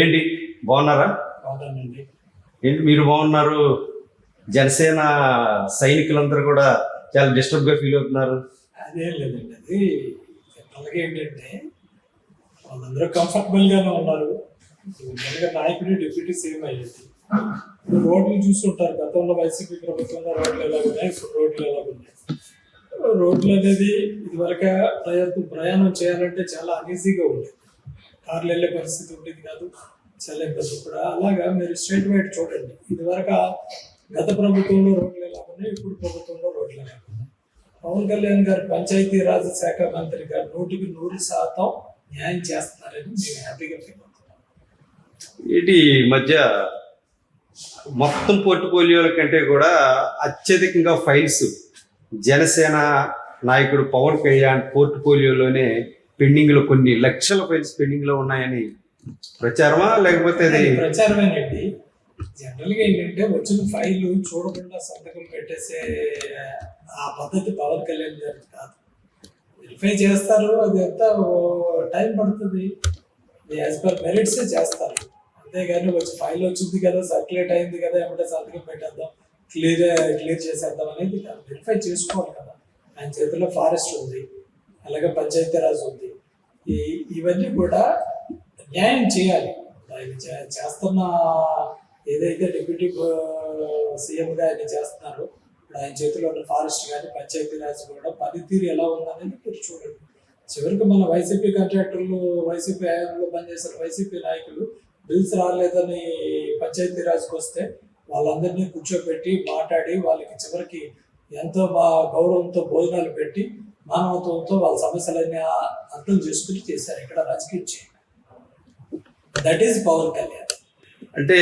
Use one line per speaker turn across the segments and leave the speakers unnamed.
ఏంటి బాగున్నారా?
అవునండి.
ఏంటి మీరు బాగున్నారు? జనసేన సైనికులందరూ కూడా చాలా డిస్టర్బ్ గా ఫీల్ అవుతున్నారు.
అదేం లేదండి, అది జనరల్గా ఏంటంటే వాళ్ళందరూ కంఫర్టబుల్ గానే ఉన్నారు. జనరల్గా నాయకుడు డిప్యూటీ సీఎం అయ్యింది. రోడ్లు చూస్తుంటారు, గతంలో వైసీపీ ప్రభుత్వంలో రోడ్లు ఎలా ఉన్నాయి, ఇప్పుడు రోడ్లు ఎలా ఉన్నాయి. రోడ్లు అనేది ఇదివరకు ప్రయాణం చేయాలంటే చాలా అనీజీగా ఉండేది. కార్లు వెళ్ళే పరిస్థితి ఉండేది కాదు, చాలా ఇబ్బంది. ఇప్పుడు అలాగా మీరు స్ట్రైట్ వైట్ చూడండి, ఇదివరకు గత ప్రభుత్వంలో రోడ్లు ఎలా ఉన్నాయి, ఇప్పుడు ప్రభుత్వంలో రోడ్లు ఎలా ఉన్నాయి. పవన్ కళ్యాణ్ గారు పంచాయతీ రాజ్ శాఖ మంత్రి గారు 100% న్యాయం చేస్తున్నారని మేము హ్యాపీగా ఫీల్ అవుతున్నాం.
ఏంటి ఈ మధ్య మొత్తం పోర్ట్ఫోలియోల కంటే కూడా అత్యధికంగా ఫైల్స్ జనసేన నాయకుడు పవన్ కళ్యాణ్ పోర్ట్ఫోలియోలోనే పెండింగ్ లో కొన్ని లక్షల ఫైల్స్ పెండింగ్ లో ఉన్నాయని ప్రచారమా, లేకపోతే అది
ప్రచారమేనండి. జనరల్ గా ఏంటంటే వచ్చిన ఫైల్ చూడకుండా సంతకం పెట్టేసే ఆ పద్ధతి పవన్ కళ్యాణ్ గారికి కాదు. వెరిఫై చేస్తారు, అది ఎంత టైం పడుతుంది, యాజ్ పర్ మెరిట్స్ చేస్తారు. అంతేగాని వచ్చి ఫైల్ వచ్చింది కదా, సర్క్యులేట్ అయింది కదా, ఏమంటే సంతకం పెట్టేద్దాం, క్లియర్ చేసేద్దాం అనేది వెరిఫై చేసుకోవాలి కదా. ఆయన చేతిలో ఫారెస్ట్ ఉంది, అలాగే పంచాయతీరాజ్ ఉంది. ఇవన్నీ కూడా న్యాయం చేయాలి. ఆయన చేస్తున్న ఏదైతే డిప్యూటీ సీఎంగా ఆయన చేస్తున్నారో, ఇప్పుడు ఆయన చేతిలో ఉన్న ఫారెస్ట్ కానీ పంచాయతీరాజ్ కూడా పనితీరు ఎలా ఉందనేది మీరు చూడండి. చివరికి మన వైసీపీ కాంట్రాక్టర్లు, వైసీపీ హయాంలో పనిచేసిన వైసీపీ నాయకులు బిల్స్ రాలేదని పంచాయతీరాజ్కి వస్తే వాళ్ళందరినీ కూర్చోబెట్టి మాట్లాడి వాళ్ళకి చివరికి ఎంతో గౌరవంతో భోజనాలు పెట్టి మానవత్వంతో వాళ్ళ సమస్యలన్నీ అర్థం చేసుకుని చేశారు. ఇక్కడ రాజకీయం చేయండి. That is Pawan Kalyan.
అంటే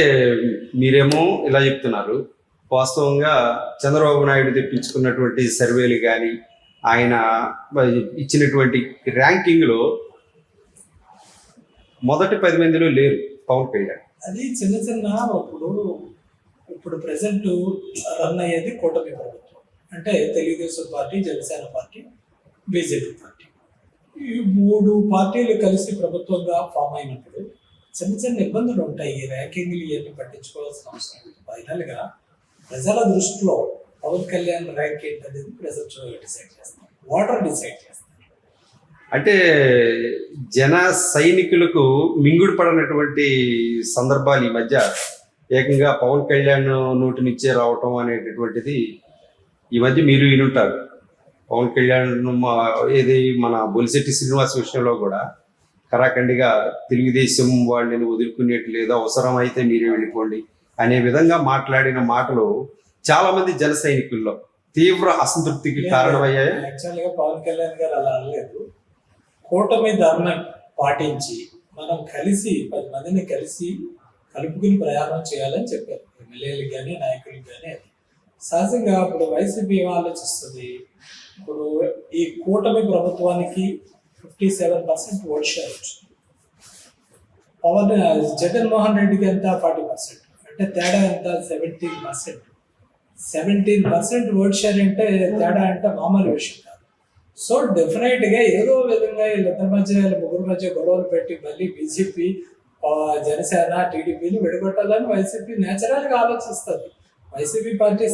మీరేమో ఇలా చెప్తున్నారు, వాస్తవంగా చంద్రబాబు నాయుడు తెప్పించుకున్నటువంటి సర్వేలు కానీ ఆయన ఇచ్చినటువంటి ర్యాంకింగ్లో మొదటి 10 మందిలో లేరు పవన్ కళ్యాణ్.
అది చిన్న చిన్న ఇప్పుడు ప్రెసెంట్ రన్ అయ్యేది కూటమి ప్రభుత్వం, అంటే Telugu Desam party, Janasena party, BJP party. ఈ 3 పార్టీలు కలిసి ప్రభుత్వంగా ఫామ్ అయినప్పుడు చిన్న చిన్న ఇబ్బందులు ఉంటాయి. ఈ ర్యాంకింగ్లు ఇవన్నీ పట్టించుకోవాల్సిన అవసరం లేదు. ఫైనల్గా ప్రజల దృష్టిలో పవన్ కళ్యాణ్ ర్యాంక్ ఏంటనేది ప్రజలు డిసైడ్ చేస్తారు, ఓటర్ డిసైడ్ చేస్తారు.
అంటే జన సైనికులకు మింగుడు పడనటువంటి సందర్భాలు ఈ మధ్య ఏకంగా పవన్ కళ్యాణ్ నోటి నుంచే రావటం అనేటటువంటిది ఈ మధ్య మీరు వినుంటారు. పవన్ కళ్యాణ్ ఏది మన బొలిశెట్టి శ్రీనివాస్ విషయంలో కూడా కరాఖండిగా తెలుగుదేశం వాళ్ళని వదులుకునేట్లేదు, అవసరం అయితే మీరే వెళ్ళిపోండి అనే విధంగా మాట్లాడిన మాటలు చాలా మంది జన సైనికుల్లో తీవ్ర అసంతృప్తికి కారణమయ్యాయి.
యాక్చువల్గా పవన్ కళ్యాణ్ గారు అలా అనలేదు. కూటమి ధర్మం పాటించి మనం కలిసి 10 మందిని కలిసి కలుపుకుని ప్రయాణం చేయాలని చెప్పారు ఎమ్మెల్యేలకు కానీ నాయకులకు కానీ. అది సహజంగా ఇప్పుడు వైసీపీ ఏం ఆలోచిస్తుంది, ఇప్పుడు ఈ కూటమి ప్రభుత్వానికి 57% ఓట్ షేర్ వచ్చింది. జగన్మోహన్ రెడ్డికి ఎంత 40%, అంటే తేడా ఎంత 17%. 17% ఓట్ షేర్ అంటే తేడా అంటే మామూలు విషయం కాదు. సో డెఫినెట్గా ఏదో విధంగా వీళ్ళిద్దరి మధ్య, ముగ్గురు మధ్య గొడవలు పెట్టి మళ్ళీ బీజేపీ, జనసేన, టీడీపీని విడగొట్టాలని వైసీపీ నేచురల్గా ఆలోచిస్తుంది. వైసీపీ పార్టీ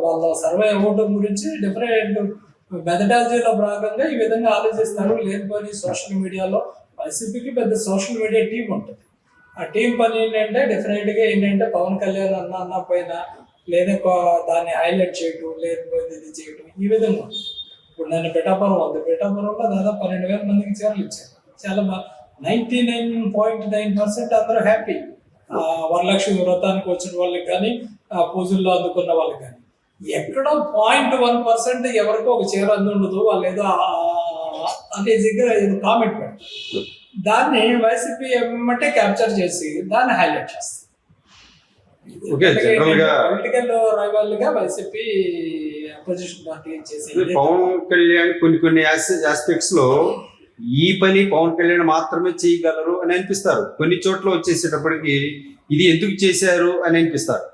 వాళ్ళ సర్వే ఓటు గురించి డిఫరెంట్ మెథడాలజీలో భాగంగా ఈ విధంగా ఆలోచిస్తారు. లేనిపోని సోషల్ మీడియాలో వైసీపీకి పెద్ద సోషల్ మీడియా టీం ఉంటుంది. ఆ టీం పని ఏంటంటే పవన్ కళ్యాణ్ అన్న పైన లేదా దాన్ని హైలైట్ చేయటం, లేనిపోయింది ఇది చేయటం, ఈ విధంగా ఉంటుంది. ఇప్పుడు నన్ను పిఠాపురం ఉంది, పిఠాపురంలో దాదాపు 12,000 మందికి చీరలు ఇచ్చారు. చాలా 99.9% అందరూ హ్యాపీ. వరలక్ష్మి వ్రతానికి వచ్చిన వాళ్ళకి కానీ, పూజల్లో అందుకున్న వాళ్ళకి కానీ. ఎక్కడో 0.1% ఎవరికో ఒక చీర అందుండదు, వాళ్ళు ఏదో అనేసిగా కామెంట్ పెడతారు. దాన్ని వైసీపీ ఏమంటే క్యాప్చర్ చేసి దాన్ని హైలైట్ చేస్తారు. పొలిటికల్ రైవల్ గా వైసీపీ అపోజిషన్ పార్టీ చేసి
పవన్ కళ్యాణ్ కొన్ని ఆస్పెక్ట్స్ లో ఈ పని పవన్ కళ్యాణ్ మాత్రమే చేయగలరు అని అనిపిస్తారు. కొన్ని చోట్ల వచ్చేసేటప్పటికి ఇది ఎందుకు చేశారు అని అనిపిస్తారు.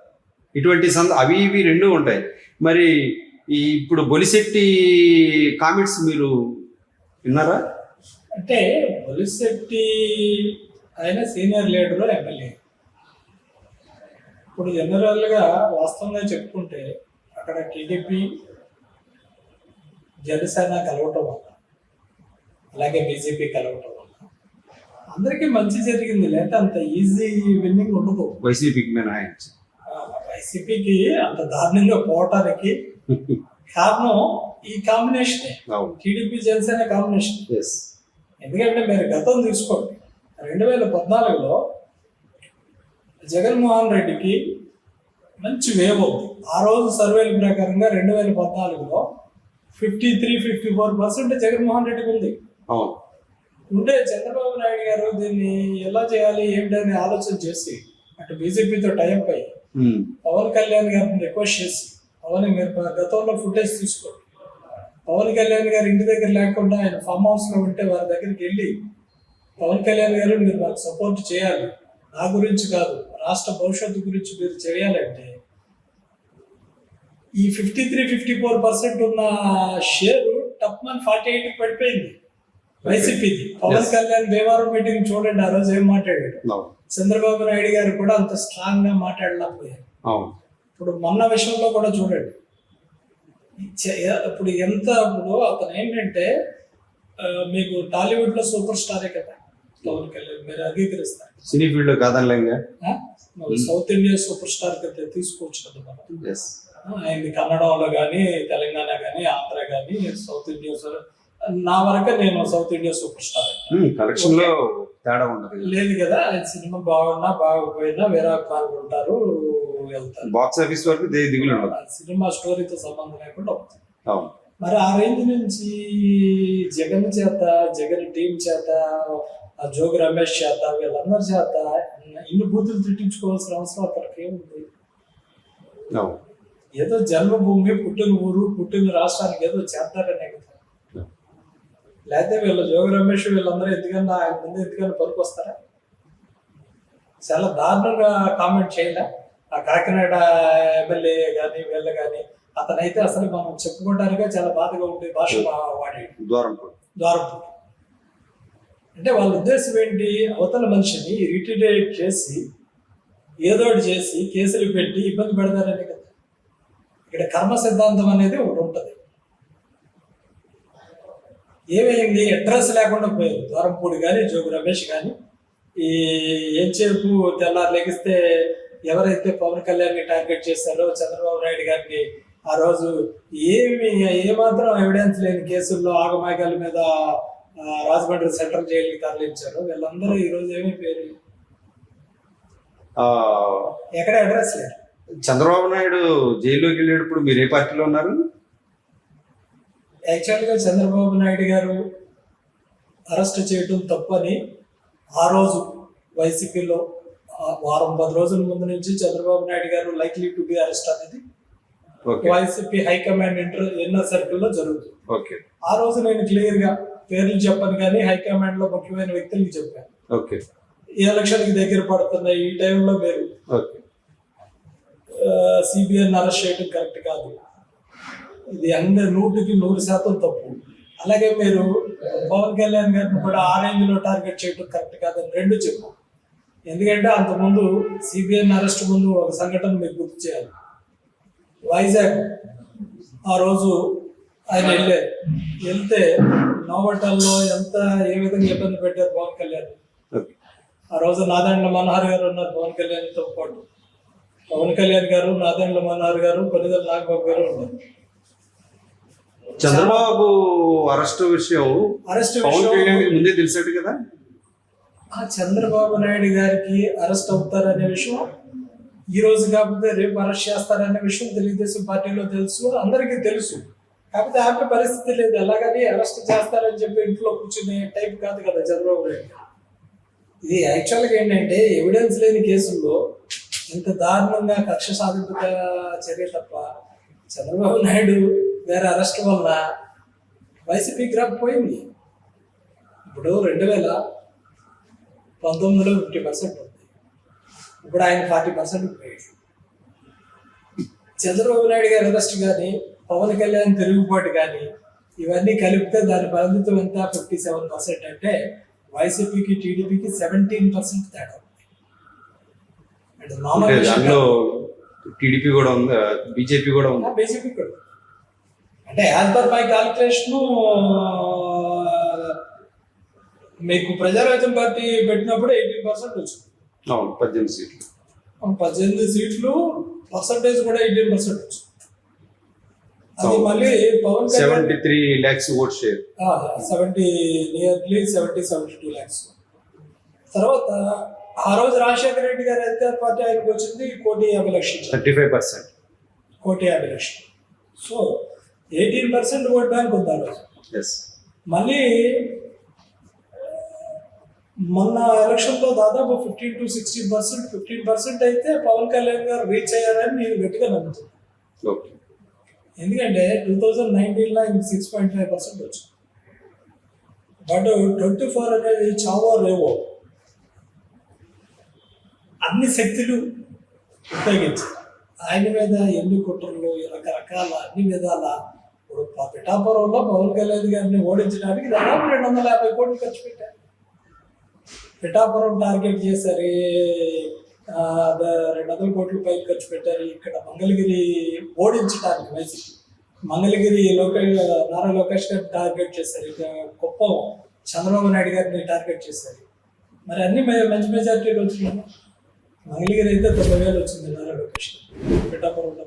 ఇటువంటి అవి ఇవి రెండు ఉంటాయి. మరి ఇప్పుడు బొలిశెట్టి కామెంట్స్ మీరు విన్నారా?
అంటే బొలిశెట్టి ఆయన సీనియర్ లీడరు ఎమ్మెల్యే. ఇప్పుడు జనరల్గా వాస్తవంగా చెప్పుకుంటే అక్కడ టీడీపీ జనసేన కలవటం వల్ల, అలాగే బీజేపీ కలవటం వల్ల అందరికీ మంచి జరిగింది. లేకపోతే అంత ఈజీ విన్నింగ్ ఉండదు.
వైసీపీకి మినహాయించి
వైసీపీకి అంత దారుణంగా పోవటానికి కారణం ఈ కాంబినేషన్,
అవును.
TDP Janasena combination.
ఎస్.
ఎందుకంటే మీరు గతం తీసుకోండి, 2014లో జగన్మోహన్ రెడ్డికి మంచి వేవ్ ఉంది. ఆ రోజు సర్వేల ప్రకారంగా 2014లో 53-54% జగన్మోహన్ రెడ్డికి ఉంది.
అవును.
ఉంటే చంద్రబాబు నాయుడు గారు దీన్ని ఎలా చేయాలి ఏమిటని ఆలోచన చేసి అటు బీజేపీతో టైప్ అయ్యి పవన్ కళ్యాణ్ గారిని రిక్వెస్ట్ చేసి, పవన్ మీరు గతంలో ఫుటేజ్ తీసుకోండి, పవన్ కళ్యాణ్ గారు ఇంటి దగ్గర లేకుండా ఆయన ఫామ్ హౌస్లో ఉంటే వారి దగ్గరికి వెళ్ళి, పవన్ కళ్యాణ్ గారు మీరు నాకు సపోర్ట్ చేయాలి, నా గురించి కాదు రాష్ట్ర భవిష్యత్తు గురించి మీరు చేయాలంటే ఈ 53-54% ఉన్న షేరు టప్మన్ 48 పడిపోయింది వైసీపీది. పవన్ కళ్యాణ్ భీమవరం మీటింగ్ చూడండి, ఆ రోజు ఏం మాట్లాడాడు. చంద్రబాబు నాయుడు గారు కూడా అంత స్ట్రాంగ్ గా మాట్లాడలేకపోయారు. ఇప్పుడు మొన్న విషయంలో కూడా చూడండి, ఇప్పుడు ఇప్పుడు అతను ఏంటంటే మీకు టాలీవుడ్ లో సూపర్ స్టారే కదా పవన్ కళ్యాణ్, మీరు అంగీకరిస్తారు.
సినీ ఫీల్డ్ లో కాదనలేంగా,
సౌత్ ఇండియా సూపర్ స్టార్ కింద తీసుకోవచ్చు కదా మనం. ఆయనది కన్నడంలో కానీ, తెలంగాణ కానీ, ఆంధ్ర కానీ, సౌత్ ఇండియా. నా వరకు నేను south India super star.
Collection లో తేడా ఉండదు
లేదు కదా, ఆయన సినిమా బాగున్నా బాగోపోయినా వేరే పాల్గొంటారు, వెళ్తారు.
బాక్స్ ఆఫీస్ వరకు దిగులు ఉండదు,
సినిమా స్టోరీతో సంబంధం లేకుండా అవుతుంది.
అవును.
మరి ఆ రేంజ్ నుంచి జగన్ చేత, జగన్ టీం చేత, జోగి రమేష్ చేత, వీళ్ళందరి చేత ఇన్ని బూతులు తిట్టించుకోవాల్సిన అవసరం అతనికి ఏముంది? ఏదో జన్మభూమి, పుట్టిన ఊరు, పుట్టిన రాష్ట్రానికి ఏదో చేస్తారనే కదా. లేకపోతే వీళ్ళ జోగి రమేష్ వీళ్ళందరూ ఎందుకన్నా ఆయన ముందు ఎందుకన్నా పనికి వస్తారా? చాలా దారుణంగా కామెంట్ చేయలే ఆ కాకినాడ ఎమ్మెల్యే కానీ వీళ్ళు కానీ. అతనైతే అసలు మనం చెప్పుకోవడానికే చాలా బాధగా ఉండే భాష వాడాడు, ద్వారంపూడి. అంటే వాళ్ళ ఉద్దేశం ఏంటి? అవతల మనిషిని రిటిరేట్ చేసి ఏదోటి చేసి కేసులు పెట్టి ఇబ్బంది పెడతారని కదా. ఇక్కడ కర్మ సిద్ధాంతం అనేది ఒకటి ఉంటుంది. ఏమైంది? అడ్రస్ లేకుండా పోయారు ద్వారంపూడి కానీ, జోగి రమేష్ కానీ. ఈ ఎంచేపు తెల్లారు లెగిస్తే ఎవరైతే పవన్ కళ్యాణ్ని టార్గెట్ చేశారో, చంద్రబాబు నాయుడు గారిని ఆ రోజు ఏమాత్రం ఎవిడెన్స్ లేని కేసుల్లో ఆగమాగాల మీద రాజమండ్రి సెంట్రల్ జైలుకి తరలించారు, వీళ్ళందరూ ఈరోజు ఏమైపోయారు? ఎక్కడ అడ్రస్ లేదు.
చంద్రబాబు నాయుడు జైల్లోకి వెళ్ళేటప్పుడు మీరు ఏ పార్టీలో ఉన్నారు?
యాక్చువల్గా చంద్రబాబు నాయుడు గారు అరెస్ట్ చేయడం తప్పని ఆ రోజు వైసీపీలో వారం 10 రోజుల ముందు నుంచి చంద్రబాబు నాయుడు గారు లైక్లీ టు బి అరెస్ట్ అనేది వైసీపీ హైకమాండ్ ఇన్నర్ సర్కిల్లో జరుగుతుంది. ఆ రోజు నేను క్లియర్ గా పేర్లు చెప్పను కానీ హైకమాండ్ లో ముఖ్యమైన వ్యక్తులకి చెప్పాను. ఈ ఎలక్షన్ కి దగ్గర పడుతున్నాయి, ఈ టైంలో మీరు సిబిఐని అరెస్ట్ చేయడం కరెక్ట్ కాదు, ఇది 100% తప్పు. అలాగే మీరు పవన్ కళ్యాణ్ గారిని కూడా ఆ రేంజ్ లో టార్గెట్ చేయడం కరెక్ట్ కాదని రెండు చెప్పు. ఎందుకంటే అంతకుముందు సిబిఐని అరెస్ట్ ముందు ఒక సంఘటన మీకు గుర్తు చేయాలి. వైజాగ్ ఆ రోజు ఆయన వెళ్తే నోవటల్లో ఏ విధంగా ఇబ్బంది పెట్టారు పవన్ కళ్యాణ్. ఆ రోజు నాదెండ్ల మనోహర్ గారు ఉన్నారు పవన్ కళ్యాణ్తో పాటు. పవన్ కళ్యాణ్ గారు, నాదెండ్ల మనోహర్ గారు, కొనిదెల నాగబాబు గారు ఉన్నారు.
చంద్రబాబు అరెస్ట్ విషయం పవన్ కళ్యాణ్ ముందే తెలిసాడు కదా.
చంద్రబాబు నాయుడు గారికి అరెస్ట్ అవుతారనే విషయం ఈ రోజు కాకపోతే రేపు అరెస్ట్ చేస్తారనే విషయం తెలుగుదేశం పార్టీలో తెలుసు, అందరికీ తెలుసు. కాకపోతే ఆపే పరిస్థితి లేదు. ఎలాగని అరెస్ట్ చేస్తారని చెప్పి ఇంట్లో కూర్చునే టైప్ కాదు కదా చంద్రబాబు నాయుడు. ఇది యాక్చువల్గా ఏంటంటే ఎవిడెన్స్ లేని కేసుల్లో ఇంత దారుణంగా కక్ష సాధింపు చర్య తప్ప చంద్రబాబు నాయుడు వేరే అరెస్ట్ వల్ల వైసీపీ గ్రాఫ్ పోయింది. ఇప్పుడు 2019లో 50% ఉంది, ఇప్పుడు ఆయన 40% పోయాడు. చంద్రబాబు నాయుడు గారి అరెస్ట్ కానీ, పవన్ కళ్యాణ్ తిరుగుబాటు కానీ ఇవన్నీ కలిపితే దాని పరిమితం ఎంత 57%. అంటే వైసీపీకి టీడీపీకి 17% తేడా ఉంది. అండ్
అంటే
నామినేషన్
దాంట్లో టీడీపీ కూడా ఉంది, బీజేపీ కూడా ఉంది.
బీజేపీ కూడా అంటే యాజ్ పర్ మై క్యాలిక్యులేషన్ మీకు ప్రజారాజ్యం పార్టీ పెట్టినప్పుడు 18% వచ్చింది.
అవును, 18 సీట్లు.
18 సీట్లు పర్సంటేజ్ కూడా 18% వచ్చింది. అది మళ్ళీ Pawan Kalyan
73 lakhs vote share.
72 lakhs. తర్వాత ఆ రోజు రాజశేఖర రెడ్డి గారి అధికార పార్టీ ఆయనకు వచ్చింది 1,50,00,000.
35%.
1,50,00,000. సో 18% ఓట్ బ్యాంక్ ఉంది ఆ రోజు.
ఎస్.
మళ్ళీ మొన్న ఎలక్షన్లో దాదాపు 15 to 16%, 15% అయితే పవన్ కళ్యాణ్ గారు రీచ్ అయ్యారని నేను గట్టిగా నమ్ముతున్నాను.
ఓకే.
ఎందుకంటే 2019లో ఆయనకి 6.5% వచ్చింది. బట్ 24 అనేది చావో రేవో అన్ని శక్తులు ఉపయోగించారు ఆయన మీద. ఎన్ని కుట్రలు, రకరకాల అన్ని విధాల. ఇప్పుడు పిఠాపురంలో పవన్ కళ్యాణ్ గారిని ఓడించడానికి దాదాపు 250 కోట్లు ఖర్చు పెట్టారు. పిఠాపురం టార్గెట్ చేశారు, 200 కోట్ల పైకి ఖర్చు పెట్టారు. ఇక్కడ మంగళగిరి ఓడించడానికి వైసీపీ మంగళగిరి నారా లోకేష్ గారిని టార్గెట్ చేశారు. ఇక కుప్పం చంద్రబాబు నాయుడు గారిని టార్గెట్ చేశారు. మరి అన్ని మంచి మెజార్టీలు వచ్చినాయి. మంగళగిరి అయితే 90,000 వచ్చింది నారా లోకేష్. పిఠాపురంలో